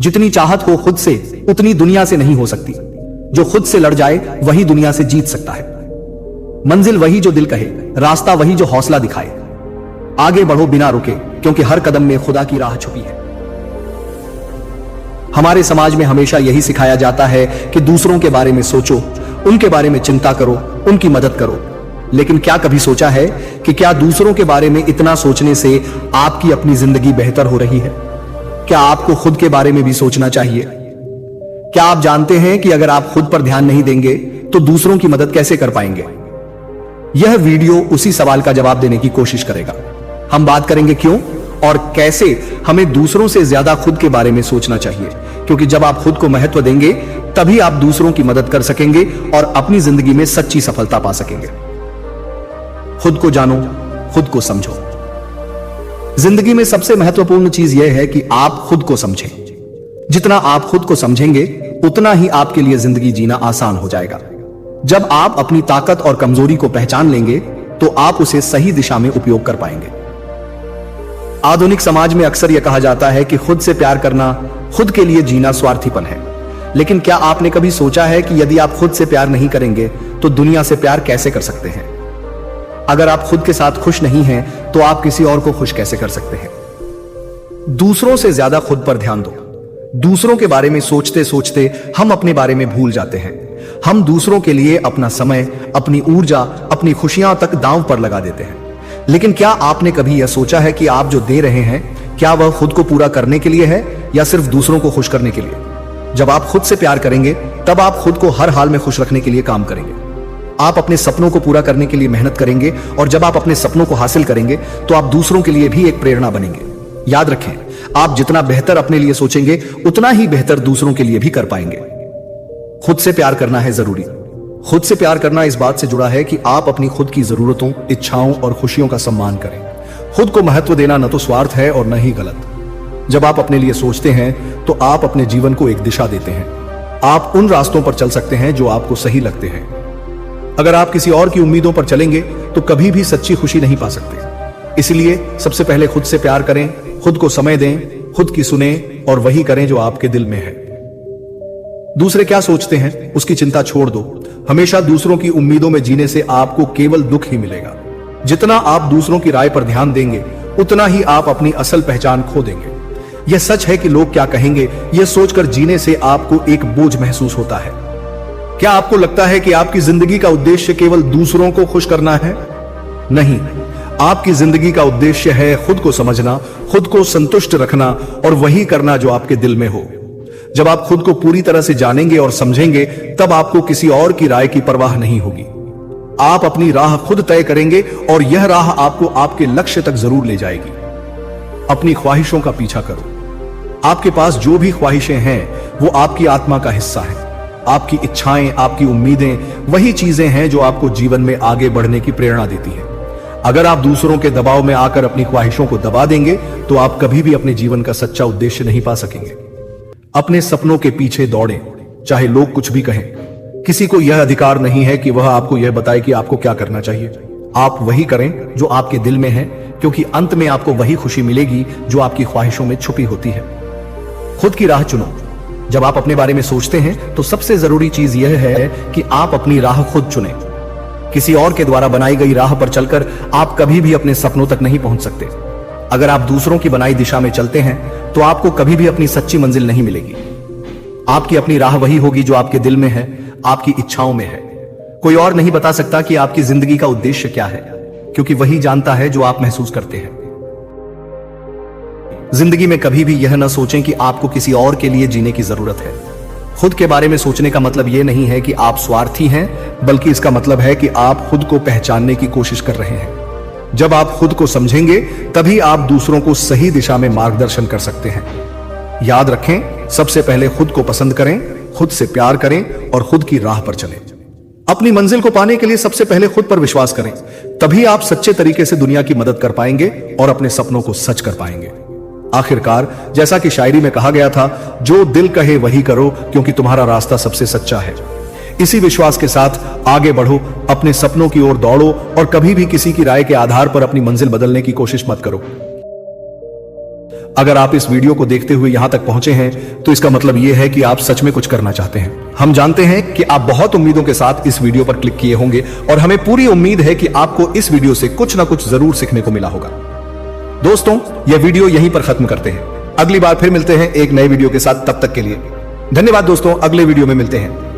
जितनी चाहत हो खुद से उतनी दुनिया से नहीं हो सकती। जो खुद से लड़ जाए वही दुनिया से जीत सकता है। मंजिल वही जो दिल कहे, रास्ता वही जो हौसला दिखाए। आगे बढ़ो बिना रुके, क्योंकि हर कदम में खुदा की राह छुपी है। हमारे समाज में हमेशा यही सिखाया जाता है कि दूसरों के बारे में सोचो, उनके बारे में चिंता करो, उनकी मदद करो। लेकिन क्या कभी सोचा है कि क्या दूसरों के बारे में इतना सोचने से आपकी अपनी जिंदगी बेहतर हो रही है? क्या आपको खुद के बारे में भी सोचना चाहिए? क्या आप जानते हैं कि अगर आप खुद पर ध्यान नहीं देंगे तो दूसरों की मदद कैसे कर पाएंगे? यह वीडियो उसी सवाल का जवाब देने की कोशिश करेगा। हम बात करेंगे क्यों और कैसे हमें दूसरों से ज्यादा खुद के बारे में सोचना चाहिए, क्योंकि जब आप खुद को महत्व देंगे तभी आप दूसरों की मदद कर सकेंगे और अपनी जिंदगी में सच्ची सफलता पा सकेंगे। खुद को जानो, खुद को समझो। जिंदगी में सबसे महत्वपूर्ण चीज यह है कि आप खुद को समझें। जितना आप खुद को समझेंगे उतना ही आपके लिए जिंदगी जीना आसान हो जाएगा। जब आप अपनी ताकत और कमजोरी को पहचान लेंगे तो आप उसे सही दिशा में उपयोग कर पाएंगे। आधुनिक समाज में अक्सर यह कहा जाता है कि खुद से प्यार करना, खुद के लिए जीना स्वार्थीपन है। लेकिन क्या आपने कभी सोचा है कि यदि आप खुद से प्यार नहीं करेंगे तो दुनिया से प्यार कैसे कर सकते हैं? अगर आप खुद के साथ खुश नहीं हैं तो आप किसी और को खुश कैसे कर सकते हैं? दूसरों से ज्यादा खुद पर ध्यान दो। दूसरों के बारे में सोचते सोचते हम अपने बारे में भूल जाते हैं। हम दूसरों के लिए अपना समय, अपनी ऊर्जा, अपनी खुशियां तक दांव पर लगा देते हैं। लेकिन क्या आपने कभी यह सोचा है कि आप जो दे रहे हैं क्या वह खुद को पूरा करने के लिए है या सिर्फ दूसरों को खुश करने के लिए? जब आप खुद से प्यार करेंगे तब आप खुद को हर हाल में खुश रखने के लिए काम करेंगे। आप अपने सपनों को पूरा करने के लिए मेहनत करेंगे और जब आप अपने सपनों को हासिल करेंगे तो आप दूसरों के लिए भी एक प्रेरणा बनेंगे। याद रखें, आप जितना बेहतर अपने लिए सोचेंगे उतना ही बेहतर दूसरों के लिए भी कर पाएंगे। खुद से प्यार करना है जरूरी। खुद से प्यार करना इस बात से जुड़ा है कि आप अपनी खुद की जरूरतों, इच्छाओं और खुशियों का सम्मान करें। खुद को महत्व देना न तो स्वार्थ है और न ही गलत। जब आप अपने लिए सोचते हैं तो आप अपने जीवन को एक दिशा देते हैं। आप उन रास्तों पर चल सकते हैं जो आपको सही लगते हैं। अगर आप किसी और की उम्मीदों पर चलेंगे तो कभी भी सच्ची खुशी नहीं पा सकते। इसलिए सबसे पहले खुद से प्यार करें, खुद को समय दें, खुद की सुने और वही करें जो आपके दिल में है। दूसरे क्या सोचते हैं उसकी चिंता छोड़ दो। हमेशा दूसरों की उम्मीदों में जीने से आपको केवल दुख ही मिलेगा। जितना आप दूसरों की राय पर ध्यान देंगे उतना ही आप अपनी असल पहचान खो देंगे। यह सच है कि लोग क्या कहेंगे यह सोचकर जीने से आपको एक बोझ महसूस होता है। क्या आपको लगता है कि आपकी जिंदगी का उद्देश्य केवल दूसरों को खुश करना है? नहीं, आपकी जिंदगी का उद्देश्य है खुद को समझना, खुद को संतुष्ट रखना और वही करना जो आपके दिल में हो। जब आप खुद को पूरी तरह से जानेंगे और समझेंगे तब आपको किसी और की राय की परवाह नहीं होगी। आप अपनी राह खुद तय करेंगे और यह राह आपको आपके लक्ष्य तक जरूर ले जाएगी। अपनी ख्वाहिशों का पीछा करो। आपके पास जो भी ख्वाहिशें हैं वो आपकी आत्मा का हिस्सा है। आपकी इच्छाएं, आपकी उम्मीदें वही चीजें हैं जो आपको जीवन में आगे बढ़ने की प्रेरणा देती है। अगर आप दूसरों के दबाव में आकर अपनी ख्वाहिशों को दबा देंगे तो आप कभी भी अपने जीवन का सच्चा उद्देश्य नहीं पा सकेंगे। अपने सपनों के पीछे दौड़ें, चाहे लोग कुछ भी कहें। किसी को यह अधिकार नहीं है कि वह आपको यह बताए कि आपको क्या करना चाहिए। आप वही करें जो आपके दिल में है, क्योंकि अंत में आपको वही खुशी मिलेगी जो आपकी ख्वाहिशों में छुपी होती है। खुद की राह चुनो। जब आप अपने बारे में सोचते हैं तो सबसे जरूरी चीज यह है कि आप अपनी राह खुद चुनें। किसी और के द्वारा बनाई गई राह पर चलकर आप कभी भी अपने सपनों तक नहीं पहुंच सकते। अगर आप दूसरों की बनाई दिशा में चलते हैं तो आपको कभी भी अपनी सच्ची मंजिल नहीं मिलेगी। आपकी अपनी राह वही होगी जो आपके दिल में है, आपकी इच्छाओं में है। कोई और नहीं बता सकता कि आपकी जिंदगी का उद्देश्य क्या है, क्योंकि वही जानता है जो आप महसूस करते हैं। जिंदगी में कभी भी यह न सोचें कि आपको किसी और के लिए जीने की जरूरत है। खुद के बारे में सोचने का मतलब यह नहीं है कि आप स्वार्थी हैं, बल्कि इसका मतलब है कि आप खुद को पहचानने की कोशिश कर रहे हैं। जब आप खुद को समझेंगे तभी आप दूसरों को सही दिशा में मार्गदर्शन कर सकते हैं। याद रखें, सबसे पहले खुद को पसंद करें, खुद से प्यार करें और खुद की राह पर चलें। अपनी मंजिल को पाने के लिए सबसे पहले खुद पर विश्वास करें, तभी आप सच्चे तरीके से दुनिया की मदद कर पाएंगे और अपने सपनों को सच कर पाएंगे। आखिरकार, जैसा कि शायरी में कहा गया था, जो दिल कहे वही करो, क्योंकि तुम्हारा रास्ता सबसे सच्चा है। इसी विश्वास के साथ आगे बढ़ो, अपने सपनों की ओर दौड़ो और कभी भी किसी की राय के आधार पर अपनी मंजिल बदलने की कोशिश मत करो। अगर आप इस वीडियो को देखते हुए यहां तक पहुंचे हैं तो इसका मतलब यह है कि आप सच में कुछ करना चाहते हैं। हम जानते हैं कि आप बहुत उम्मीदों के साथ इस वीडियो पर क्लिक किए होंगे और हमें पूरी उम्मीद है कि आपको इस वीडियो से कुछ ना कुछ जरूर सीखने को मिला होगा। दोस्तों, यह वीडियो यहीं पर खत्म करते हैं। अगली बार फिर मिलते हैं एक नए वीडियो के साथ। तब तक के लिए धन्यवाद दोस्तों, अगले वीडियो में मिलते हैं।